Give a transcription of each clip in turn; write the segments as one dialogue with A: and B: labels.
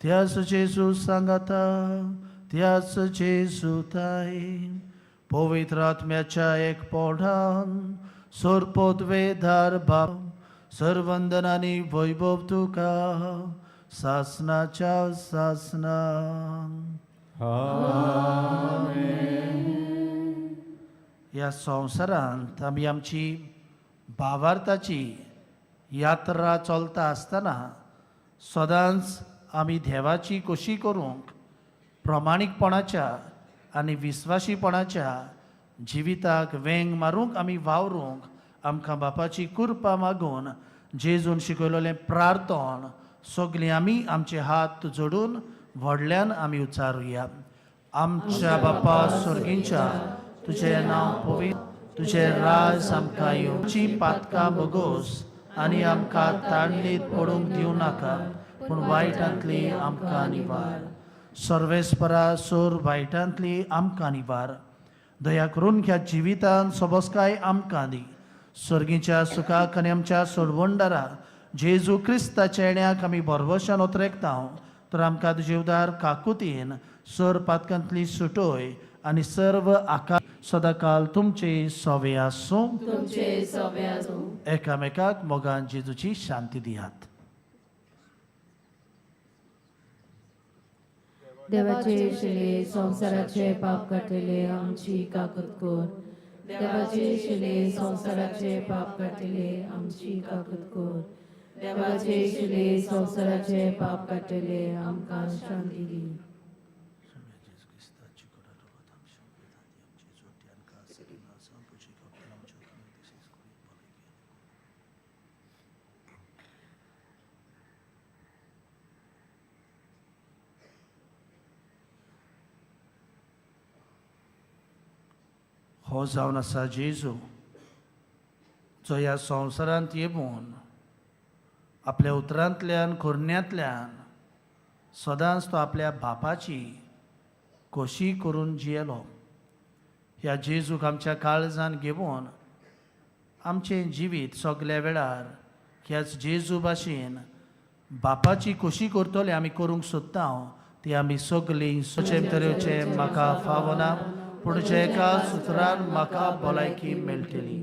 A: त्याच जेजू सांगाता त्याच जेजू ताई पवित्र आत्म्याच्या एक पोढान सोरपोतवेधार भाव सर्वंदनानी वैभव तुका सासनाच्या सासना. ह्या संवसारांत आमी आमची भावार्थाची यात्रा चलता आसतना सदांच आमी देवाची कशी करूंक प्रमाणीकपणाच्या आनी विस्वासीपणाच्या जिविताक वेंग मारूंक आमी वावरूंक आमकां बापाची कृपा मागून जेजून शिकयलोलें प्रार्थन सगळीं आमी आमचे हात जोडून व्हडल्यान आमी उच्चारुया. आमच्या बापा स्वर्गींच्या तुझें नांव पवित्र, तुझें राज आमकां येवची पातकां बगोस आनी आमकां ताळणीत पडूंक दिवं नाका पूण वायटांतली आमकां निवार. सर्वेस्परा सोर वायटांतली आमकां निवार. दया करून ह्या जिवितांत सबस्काय आमकां दी. स्वर्गीच्या सुखाक आनी आमच्या सोडवंडारा जेजू क्रिस्ताच्या येण्याक आमी भरवशान उतरेकतांव तर आमकां तुजे उदार काकुतीन सर पातकांतली सुटोय आनी सर्व आकार सदाकाल तुमचे सवे आसूं. एकामेकाक मोगान जेजूची शांती दियात.
B: देवाचे शिले संसाराचे पाप काटिले आमची काकूत कोर. देवाचे शिले संसाराचे पाप काटिले आमची काकूत कोर. देवाचे शिले संसाराचे पाप काटिले आमकां शांती दी.
A: हो जावन आसा जेजू जो ह्या संवसारांत येवून आपल्या उतरांतल्यान खुरण्यांतल्यान सदांच तो आपल्या बापाची खोशी करून जियेलो. ह्या जेजूक आमच्या काळजान घेवन आमचें जिवीत सगल्या वेळार ह्याच जेजू भाशेन बापाची खोशी करतले आमी करूंक सोदता. ती आमी सगळीं सोचे तरेचे म्हाका फावना पूण जे एका सुत्रान म्हाका भलायकी मेळटली.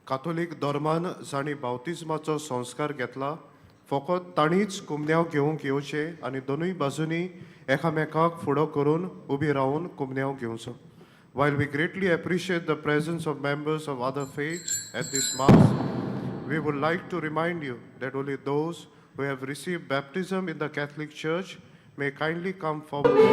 C: कातोलीक धर्मान जाणी बावतिजमाचो संस्कार घेतला फकत ताणीच कुमन्यांव घेवंक येवचे आनी दोनूय बाजूनी एकामेकाक फुडो करून उबी रावन कुमन्यांव घेवचो. While we greatly appreciate the presence of members of other faiths at this Mass, we would like to remind you that only those who have received baptism in the Catholic Church may kindly come forward.